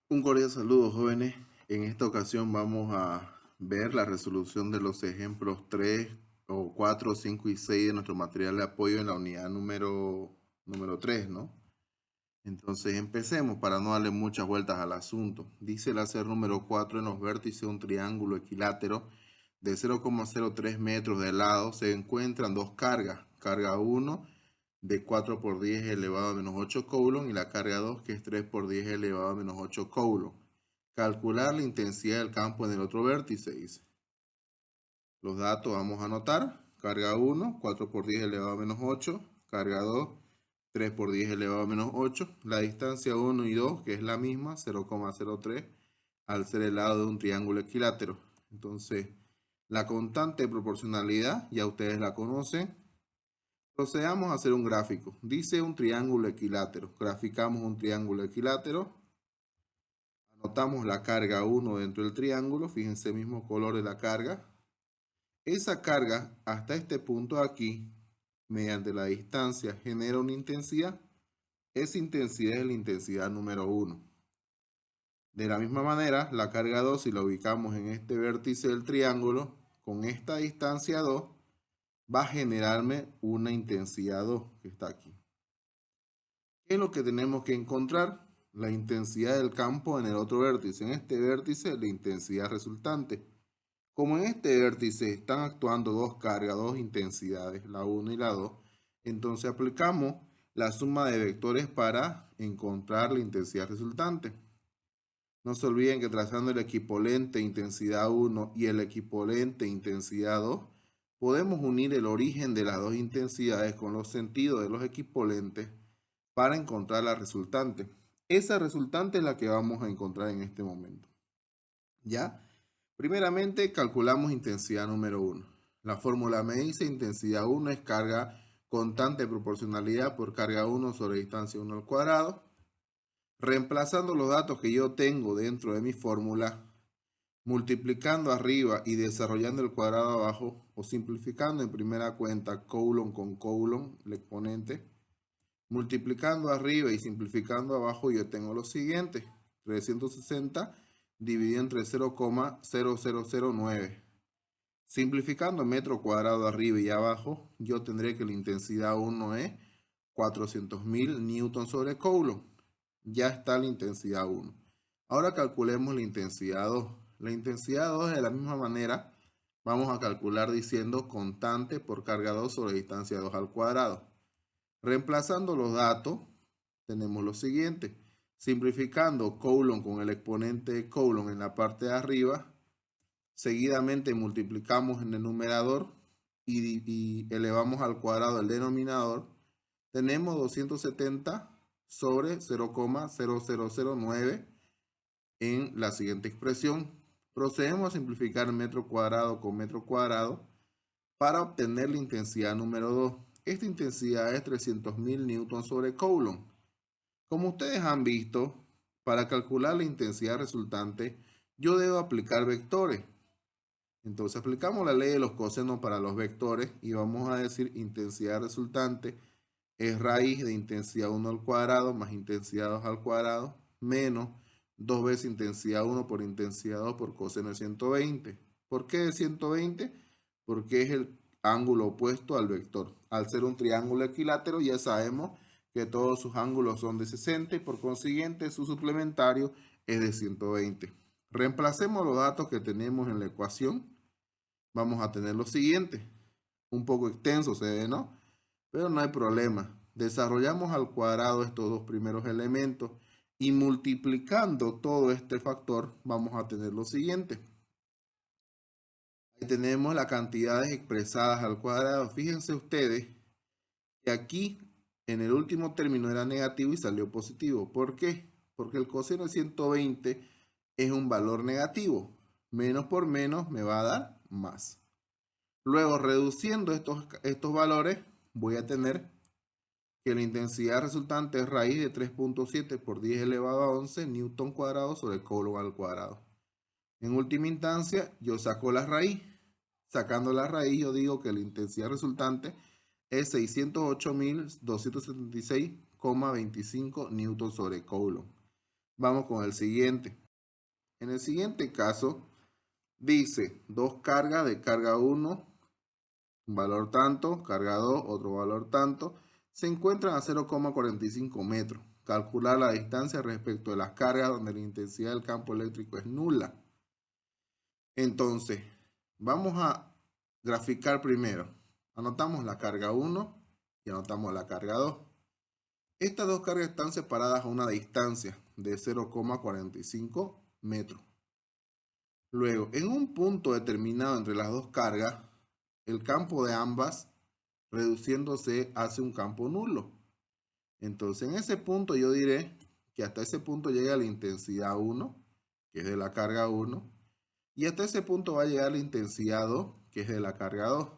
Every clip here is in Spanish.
Un cordial saludo, jóvenes. En esta ocasión vamos a ver la resolución de los ejemplos 3 o 4, 5 y 6 de nuestro material de apoyo en la unidad número 3, ¿no? Entonces empecemos para no darle muchas vueltas al asunto. Dice el hacer número 4: en los vértices de un triángulo equilátero de 0,03 metros de lado se encuentran dos cargas. Carga 1 de 4 por 10 elevado a menos 8 coulomb y la carga 2 que es 3 por 10 elevado a menos 8 coulomb. Calcular la intensidad del campo en el otro vértice, dice. Los datos vamos a anotar. Carga 1, 4 por 10 elevado a menos 8. Carga 2, 3 por 10 elevado a menos 8. La distancia 1 y 2, que es la misma, 0,03, al ser el lado de un triángulo equilátero. Entonces, la constante de proporcionalidad, ya ustedes la conocen. Procedamos a hacer un gráfico. Dice un triángulo equilátero. Graficamos un triángulo equilátero. Anotamos la carga 1 dentro del triángulo. Fíjense el mismo color de la carga. Esa carga hasta este punto aquí, mediante la distancia, genera una intensidad. Esa intensidad es la intensidad número 1. De la misma manera, la carga 2, si la ubicamos en este vértice del triángulo, con esta distancia 2, va a generarme una intensidad 2, que está aquí. ¿Qué es lo que tenemos que encontrar? La intensidad del campo en el otro vértice. En este vértice, la intensidad resultante. Como en este vértice están actuando dos cargas, dos intensidades, la 1 y la 2, entonces aplicamos la suma de vectores para encontrar la intensidad resultante. No se olviden que trazando el equivalente intensidad 1 y el equivalente intensidad 2, podemos unir el origen de las dos intensidades con los sentidos de los equivalentes para encontrar la resultante. Esa resultante es la que vamos a encontrar en este momento. ¿Ya? Primeramente calculamos intensidad número 1. La fórmula me dice intensidad 1 es carga constante de proporcionalidad por carga 1 sobre distancia 1 al cuadrado. Reemplazando los datos que yo tengo dentro de mi fórmula, multiplicando arriba y desarrollando el cuadrado abajo, o simplificando en primera cuenta coulomb con coulomb, el exponente, multiplicando arriba y simplificando abajo, yo tengo lo siguiente: 360 dividido entre 0,0009. Simplificando metro cuadrado arriba y abajo, yo tendré que la intensidad 1 es 400.000 newton sobre coulomb. Ya está la intensidad 1. Ahora calculemos la intensidad 2. La intensidad 2 de la misma manera vamos a calcular diciendo constante por carga 2 sobre distancia 2 al cuadrado. Reemplazando los datos, tenemos lo siguiente. Simplificando coulomb con el exponente de coulomb en la parte de arriba, seguidamente multiplicamos en el numerador y elevamos al cuadrado el denominador, tenemos 270 sobre 0,0009 en la siguiente expresión. Procedemos a simplificar metro cuadrado con metro cuadrado para obtener la intensidad número 2. Esta intensidad es 300.000 newton sobre coulomb. Como ustedes han visto, para calcular la intensidad resultante, yo debo aplicar vectores. Entonces aplicamos la ley de los cosenos para los vectores y vamos a decir intensidad resultante es raíz de intensidad 1 al cuadrado más intensidad 2 al cuadrado menos 2 veces intensidad 1 por intensidad 2 por coseno de 120. ¿Por qué de 120? Porque es el ángulo opuesto al vector. Al ser un triángulo equilátero ya sabemos que todos sus ángulos son de 60 y por consiguiente su suplementario es de 120. Reemplacemos los datos que tenemos en la ecuación. Vamos a tener lo siguiente. Un poco extenso se ve, ¿no? Pero no hay problema. Desarrollamos al cuadrado estos dos primeros elementos y multiplicando todo este factor vamos a tener lo siguiente. Ahí tenemos las cantidades expresadas al cuadrado. Fíjense ustedes que aquí en el último término era negativo y salió positivo. ¿Por qué? Porque el coseno de 120 es un valor negativo. Menos por menos me va a dar más. Luego, reduciendo estos valores, voy a tener que la intensidad resultante es raíz de 3.7 por 10 elevado a 11 newton cuadrado sobre coulomb al cuadrado. En última instancia, yo saco la raíz. Sacando la raíz, yo digo que la intensidad resultante es 608.276,25 newton sobre coulomb. Vamos con el siguiente. En el siguiente caso, dice dos cargas de carga 1, un valor tanto, carga 2, otro valor tanto, se encuentran a 0,45 metros. Calcular la distancia respecto de las cargas donde la intensidad del campo eléctrico es nula. Entonces, vamos a graficar primero. Anotamos la carga 1 y anotamos la carga 2. Estas dos cargas están separadas a una distancia de 0,45 metros. Luego, en un punto determinado entre las dos cargas, el campo de ambas, reduciéndose, hace un campo nulo. Entonces, en ese punto yo diré que hasta ese punto llega la intensidad 1, que es de la carga 1, y hasta ese punto va a llegar la intensidad 2, que es de la carga 2.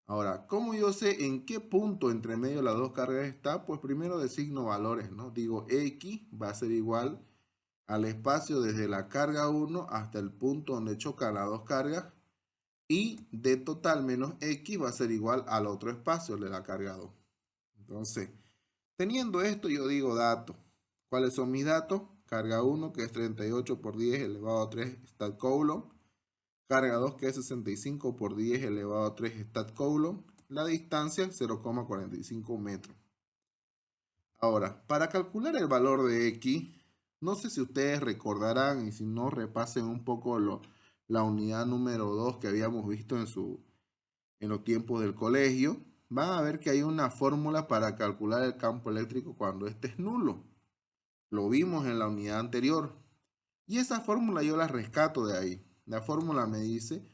Ahora, ¿cómo yo sé en qué punto entre medio de las dos cargas está? Pues primero designo valores, ¿no? Digo, X va a ser igual al espacio desde la carga 1 hasta el punto donde chocan las dos cargas, y d total menos X va a ser igual al otro espacio de la carga 2. Entonces, teniendo esto, yo digo datos. ¿Cuáles son mis datos? Carga 1, que es 38 por 10 elevado a 3 stat coulomb. Carga 2, que es 65 por 10 elevado a 3 stat coulomb. La distancia, 0,45 metros. Ahora, para calcular el valor de X, no sé si ustedes recordarán, y si no, repasen un poco la unidad número 2 que habíamos visto en los tiempos del colegio. Van a ver que hay una fórmula para calcular el campo eléctrico cuando este es nulo. Lo vimos en la unidad anterior. Y esa fórmula yo la rescato de ahí. La fórmula me dice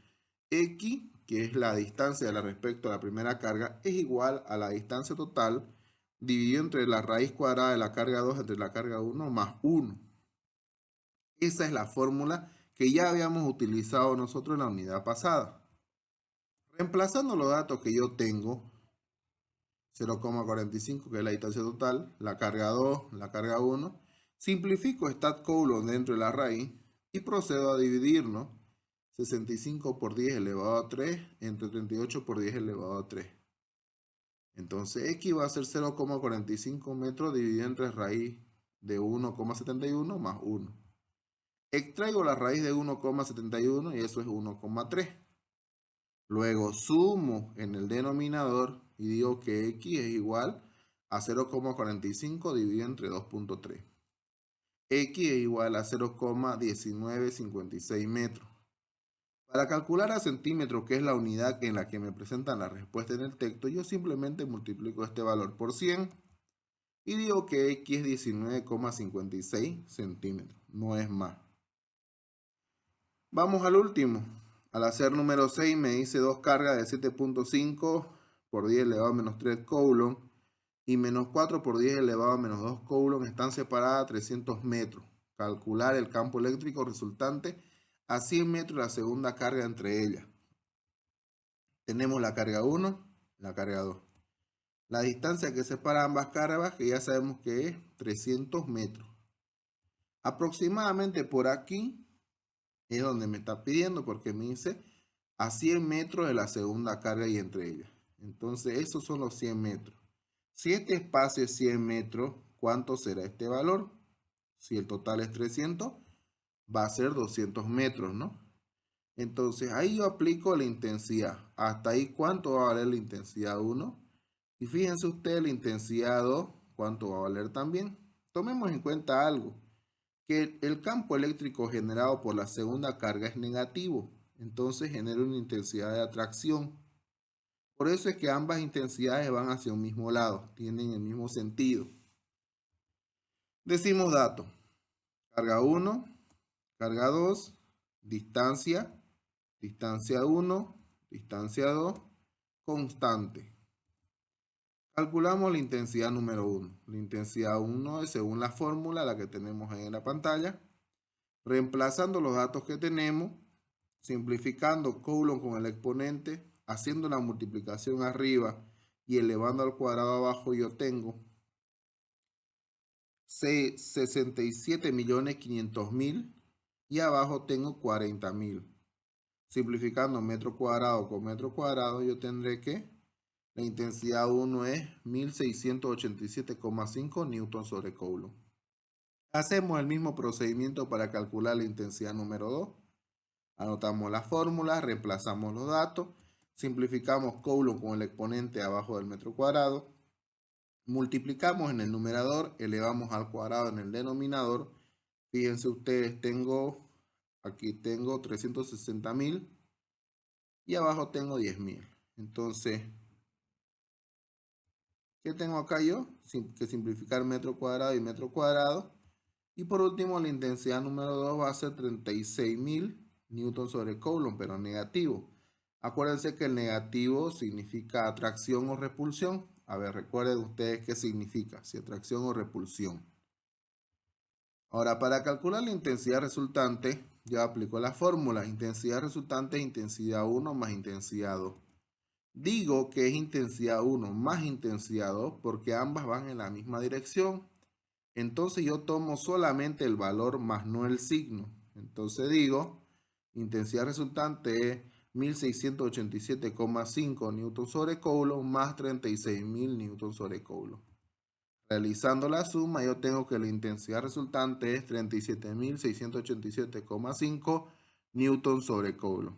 X, que es la distancia respecto a la primera carga, es igual a la distancia total dividido entre la raíz cuadrada de la carga 2 entre la carga 1 más 1. Esa es la fórmula que ya habíamos utilizado nosotros en la unidad pasada. Reemplazando los datos que yo tengo, 0,45 que es la distancia total, la carga 2, la carga 1, simplifico stat coulomb dentro de la raíz y procedo a dividir, ¿no? 65 por 10 elevado a 3 entre 38 por 10 elevado a 3. Entonces X va a ser 0,45 metros dividido entre raíz de 1,71 más 1. Extraigo la raíz de 1,71 y eso es 1,3. Luego sumo en el denominador y digo que X es igual a 0,45 dividido entre 2,3. X es igual a 0,1956 metros. Para calcular a centímetros, que es la unidad en la que me presentan la respuesta en el texto, yo simplemente multiplico este valor por 100 y digo que X es 19,56 centímetros, no es más. Vamos al último. Al hacer número 6 me dice dos cargas de 7,5 por 10 elevado a menos 3 coulomb y menos 4 por 10 elevado a menos 2 coulomb están separadas a 300 metros. Calcular el campo eléctrico resultante a 100 metros la segunda carga entre ellas. Tenemos la carga 1, la carga 2. La distancia que separa ambas cargas, que ya sabemos que es 300 metros. Aproximadamente por aquí es donde me está pidiendo, porque me dice a 100 metros de la segunda carga y entre ellas. Entonces, esos son los 100 metros. Si este espacio es 100 metros, ¿cuánto será este valor? Si el total es 300, va a ser 200 metros, ¿no? Entonces, ahí yo aplico la intensidad. Hasta ahí, ¿cuánto va a valer la intensidad 1? Y fíjense ustedes la intensidad 2, ¿cuánto va a valer también? Tomemos en cuenta algo, que el campo eléctrico generado por la segunda carga es negativo. Entonces genera una intensidad de atracción. Por eso es que ambas intensidades van hacia un mismo lado, tienen el mismo sentido. Decimos datos. Carga 1, carga 2, distancia, distancia 1, distancia 2, constante. Calculamos la intensidad número 1. La intensidad 1 es según la fórmula, la que tenemos ahí en la pantalla. Reemplazando los datos que tenemos, simplificando coulomb con el exponente, haciendo la multiplicación arriba y elevando al cuadrado abajo, yo tengo 67.500.000 y abajo tengo 40.000. Simplificando metro cuadrado con metro cuadrado, yo tendré que la intensidad 1 es 1687,5 newton sobre coulomb. Hacemos el mismo procedimiento para calcular la intensidad número 2. Anotamos la fórmula, reemplazamos los datos, simplificamos Coulomb con el exponente abajo del metro cuadrado, multiplicamos en el numerador, elevamos al cuadrado en el denominador. Fíjense ustedes, aquí tengo 360.000 y abajo tengo 10.000. Entonces, ¿qué tengo acá yo? Que simplificar metro cuadrado y metro cuadrado. Y por último, la intensidad número 2 va a ser 36.000 newton sobre Coulomb, pero negativo. Acuérdense que el negativo significa atracción o repulsión. A ver, recuerden ustedes qué significa, si atracción o repulsión. Ahora, para calcular la intensidad resultante, yo aplico la fórmula. Intensidad resultante es intensidad 1 más intensidad 2. Digo que es intensidad 1 más intensidad 2 porque ambas van en la misma dirección. Entonces yo tomo solamente el valor más no el signo. Entonces digo, intensidad resultante es 1687,5 newton sobre Coulomb más 36.000 newton sobre Coulomb. Realizando la suma, yo tengo que la intensidad resultante es 37.687,5 newton sobre Coulomb.